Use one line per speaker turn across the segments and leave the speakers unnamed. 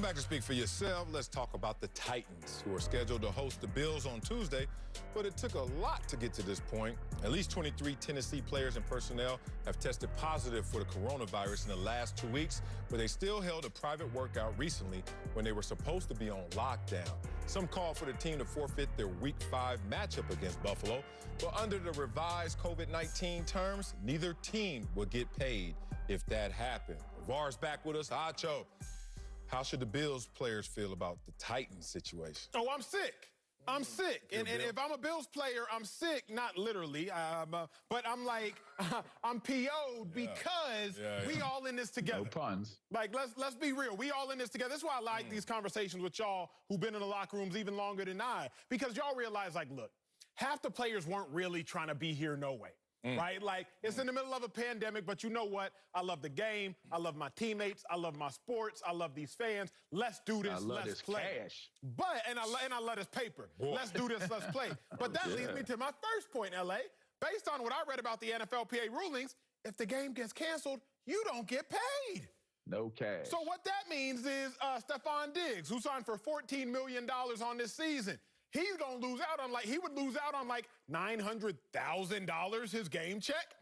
back to Speak for Yourself. Let's talk about the Titans, who are scheduled to host the Bills on Tuesday, but it took a lot to get to this point. At least 23 Tennessee players and personnel have tested positive for the coronavirus in the last 2 weeks, but they still held a private workout recently when they were supposed to be on lockdown. Some called for the team to forfeit their Week 5 matchup against Buffalo, but under the revised COVID-19 terms, neither team will get paid if that happened. VAR's back with us. Acho, how should the Bills players feel about the Titans situation?
Oh, I'm sick. I'm sick. And if I'm a Bills player, I'm sick, not literally, but I'm like, I'm PO'd because we all in this together.
No puns.
Like, let's be real. We all in this together. That's why I like these conversations with y'all who've been in the locker rooms even longer than I, because y'all realize, like, look, half the players weren't really trying to be here no way. Right? Like, it's in the middle of a pandemic, but you know what? I love the game. I love my teammates. I love my sports. I love these fans. Let's do this.
I love
let's
this
play.
cash.
But, and I love this paper.
Boy.
Let's do this. Let's play. But that leads me to my first point, LA. Based on what I read about the NFLPA rulings, if the game gets canceled, you don't get paid.
No cash.
So what that means is Stephon Diggs, who signed for $14 million on this season, he's gonna lose out on he would lose out on like $900,000 his game check.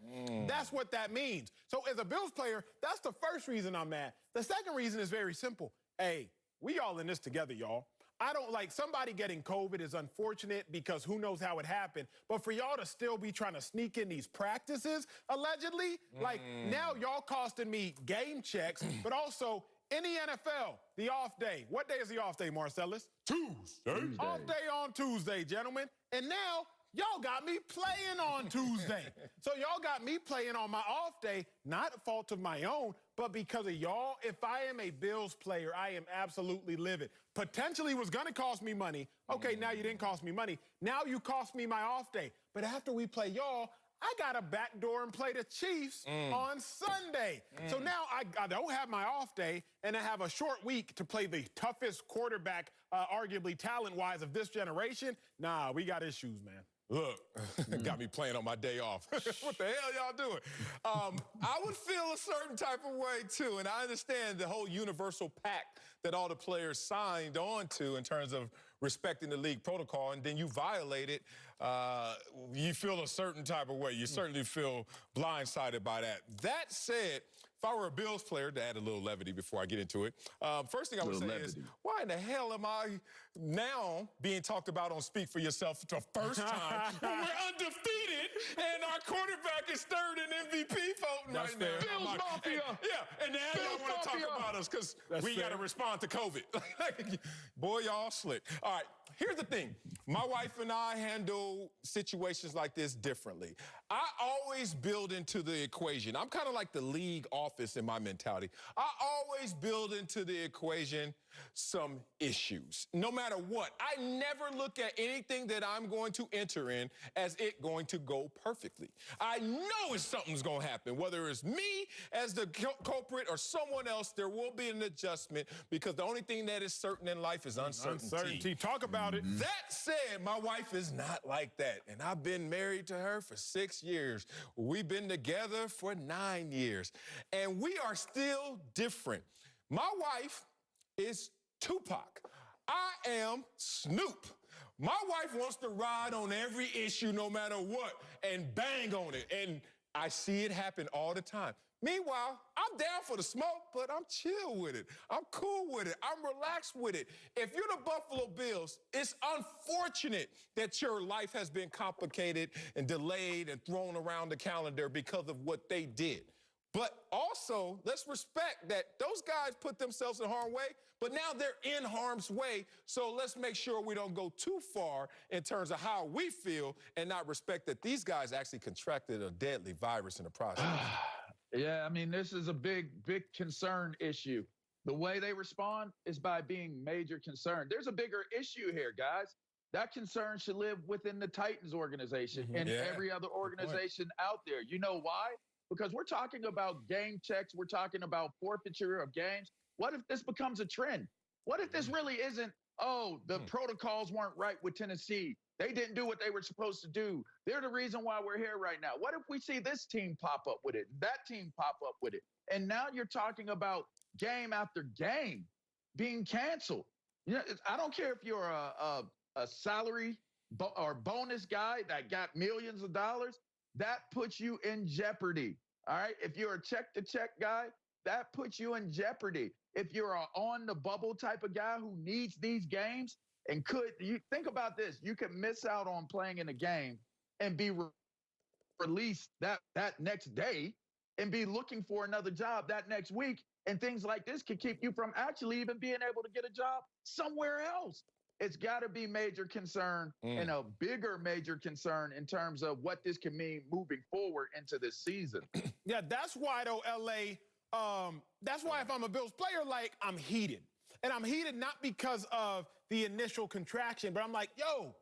That's what that means. So as a Bills player, that's the first reason I'm mad. The second reason is very simple. Hey, we all in this together, y'all. I don't like somebody getting COVID is unfortunate because who knows how it happened. But for y'all to still be trying to sneak in these practices, allegedly, like now y'all costing me game checks, but also in the NFL, the off day. What day is the off day, Marcellus? Tuesday. Off day on Tuesday, gentlemen. And now, y'all got me playing on Tuesday. So y'all got me playing on my off day, not a fault of my own, but because of y'all. If I am a Bills player, I am absolutely livid. Potentially was gonna cost me money. Okay, now you didn't cost me money. Now you cost me my off day. But after we play y'all, I got a backdoor and play the Chiefs on Sunday. So now I don't have my off day, and I have a short week to play the toughest quarterback, arguably talent-wise, of this generation. Nah, we got issues, man.
Look, got me playing on my day off. What the hell y'all doing? I would feel a certain type of way, too, and I understand the whole universal pact that all the players signed on to in terms of respecting the league protocol, and then you violate it, you feel a certain type of way. You certainly feel blindsided by that. That said, if I were a Bills player, to add a little levity before I get into it, first thing I would say is, why in the hell am I now being talked about on Speak for Yourself for the first time when we're undefeated and our quarterback is third in MVP voting right now?
Bills Mafia!
And now y'all want to talk about us because we got to respond to COVID. Boy, y'all slick. All right, here's the thing. My wife and I handle situations like this differently. I always build into the equation. I'm kind of like the league office in my mentality. I always build into the equation some issues, no matter what. I never look at anything that I'm going to enter in as it going to go perfectly. I know if something's going to happen, whether it's me as the culprit or someone else, there will be an adjustment because the only thing that is certain in life is uncertainty.
Talk about it.
That said, my wife is not like that, and I've been married to her for 6 years. We've been together for 9 years, and we are still different. My wife is Tupac. I am Snoop. My wife wants to ride on every issue no matter what and bang on it, and I see it happen all the time. Meanwhile, I'm down for the smoke, but I'm chill with it. I'm cool with it. I'm relaxed with it. If you're the Buffalo Bills, it's unfortunate that your life has been complicated and delayed and thrown around the calendar because of what they did. But also, let's respect that those guys put themselves in harm's way, but now they're in harm's way. So let's make sure we don't go too far in terms of how we feel and not respect that these guys actually contracted a deadly virus in the process.
Yeah, I mean, this is a big concern issue. The way they respond is by being major concerned. There's a bigger issue here, guys. That concern should live within the Titans organization and every other organization out there. You know why? Because we're talking about game checks. We're talking about forfeiture of games. What if this becomes a trend? What if this really isn't, oh, the protocols weren't right with Tennessee. They didn't do what they were supposed to do. They're the reason why we're here right now. What if we see this team pop up with it, that team pop up with it? And now you're talking about game after game. being canceled. You know, I don't care if you're a salary or bonus guy that got millions of dollars, that puts you in jeopardy. All right. If you're a check to check guy, that puts you in jeopardy. If you're a on the bubble type of guy who needs these games and you think about this, you could miss out on playing in a game and be released that next day and be looking for another job that next week. And things like this can keep you from actually even being able to get a job somewhere else. It's got to be major concern and a bigger major concern in terms of what this can mean moving forward into this season.
Yeah, that's why, though, LA, that's why if I'm a Bills player, like, I'm heated. And I'm heated not because of the initial contraction, but I'm like, yo,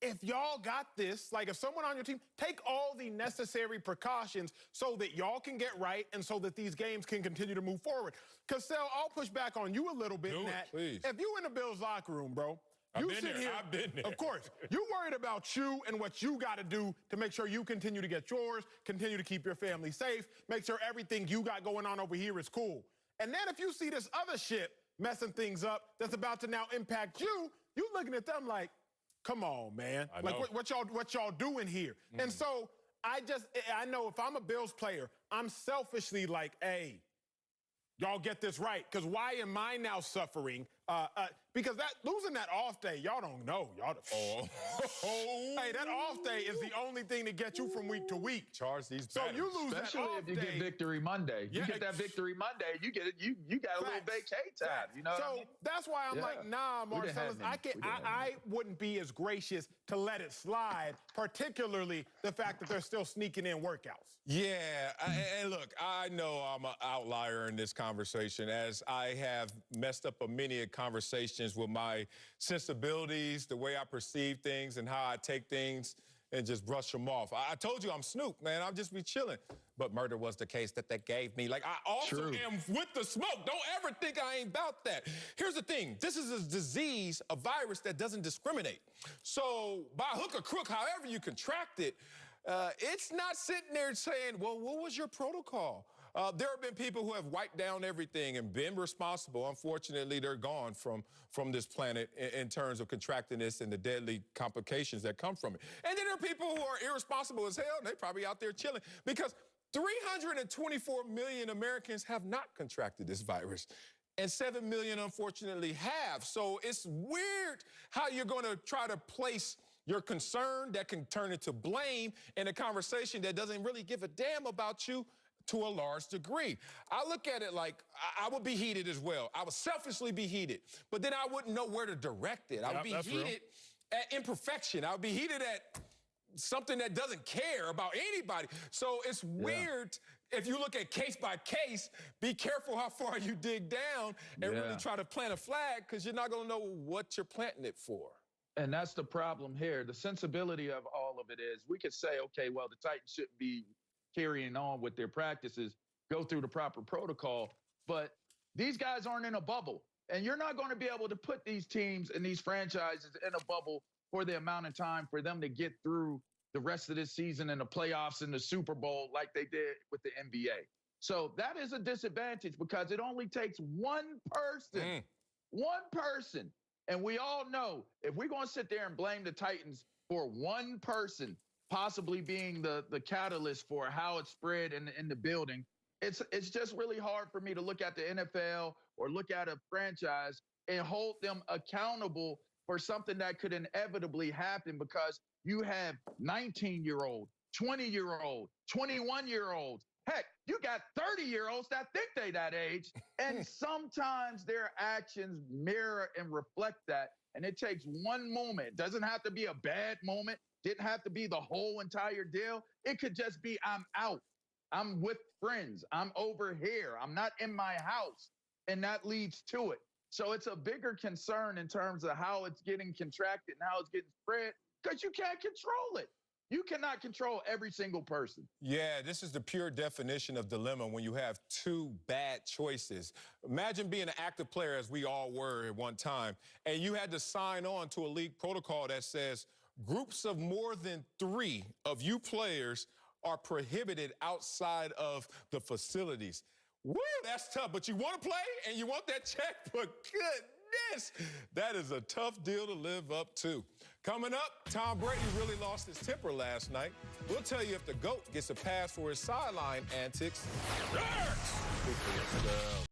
if y'all got this, like if someone on your team, take all the necessary precautions so that y'all can get right and so that these games can continue to move forward. Because, Sel, I'll push back on you a little bit in that.
Please.
If you in the Bills locker room, bro,
I've been there.
Of course. You worried about you and what you got to do to make sure you continue to get yours, continue to keep your family safe, make sure everything you got going on over here is cool. And then if you see this other shit messing things up that's about to now impact you, you looking at them like, come on, man. Like, what y'all doing here? And so I know if I'm a Bills player, I'm selfishly like, hey, y'all get this right. Because why am I now suffering? Because losing that off day, y'all don't know. Hey, that off day is the only thing that gets you from week to week.
Charge these
So
batters.
you lose
Especially
that off
if you
day.
get Victory Monday. You get that Victory Monday, you get it. You got a little vacay time. You know what I mean?
That's why I'm like, nah, Marcellus, I wouldn't be as gracious to let it slide, particularly the fact that they're still sneaking in workouts.
Yeah, and look, I know I'm an outlier in this conversation, as I have messed up many conversations with my sensibilities, the way I perceive things, and how I take things and just brush them off. I told you I'm Snoop, man. I'll just be chilling. But murder was the case that gave me. Like, I also am with the smoke. Don't ever think I ain't about that. Here's the thing. This is a disease, a virus that doesn't discriminate. So by hook or crook, however you contract it, it's not sitting there saying, well, what was your protocol? There have been people who have wiped down everything and been responsible. Unfortunately, they're gone from this planet in terms of contracting this and the deadly complications that come from it. And then there are people who are irresponsible as hell. They're probably out there chilling because 324 million Americans have not contracted this virus. And 7 million, unfortunately, have. So it's weird how you're going to try to place your concern that can turn into blame in a conversation that doesn't really give a damn about you to a large degree. I look at it like I would be heated as well. I would selfishly be heated, but then I wouldn't know where to direct it. I would be heated at imperfection. I would be heated at something that doesn't care about anybody. So it's weird. If you look at case by case, be careful how far you dig down and really try to plant a flag, because you're not going to know what you're planting it for.
And that's the problem here. The sensibility of all of it is we could say, okay, well, the Titans shouldn't be carrying on with their practices, go through the proper protocol. But these guys aren't in a bubble. And you're not going to be able to put these teams and these franchises in a bubble for the amount of time for them to get through the rest of this season and the playoffs and the Super Bowl like they did with the NBA. So that is a disadvantage because it only takes one person. And we all know if we're going to sit there and blame the Titans for one person possibly being the catalyst for how it spread in the building, it's just really hard for me to look at the NFL or look at a franchise and hold them accountable for something that could inevitably happen, because you have 19-year-old, 20-year-old, 21-year-olds. Heck, you got 30-year-olds that think they that age, and sometimes their actions mirror and reflect that. And it takes one moment. It doesn't have to be a bad moment. Didn't have to be the whole entire deal. It could just be, I'm out. I'm with friends. I'm over here. I'm not in my house. And that leads to it. So it's a bigger concern in terms of how it's getting contracted and how it's getting spread, because you can't control it. You cannot control every single person.
Yeah, this is the pure definition of dilemma when you have two bad choices. Imagine being an active player, as we all were at one time, and you had to sign on to a league protocol that says groups of more than 3 of you players are prohibited outside of the facilities. Woo, that's tough. But you want to play and you want that checkbook. Goodness, that is a tough deal to live up to. Coming up, Tom Brady really lost his temper last night. We'll tell you if the GOAT gets a pass for his sideline antics. Yes!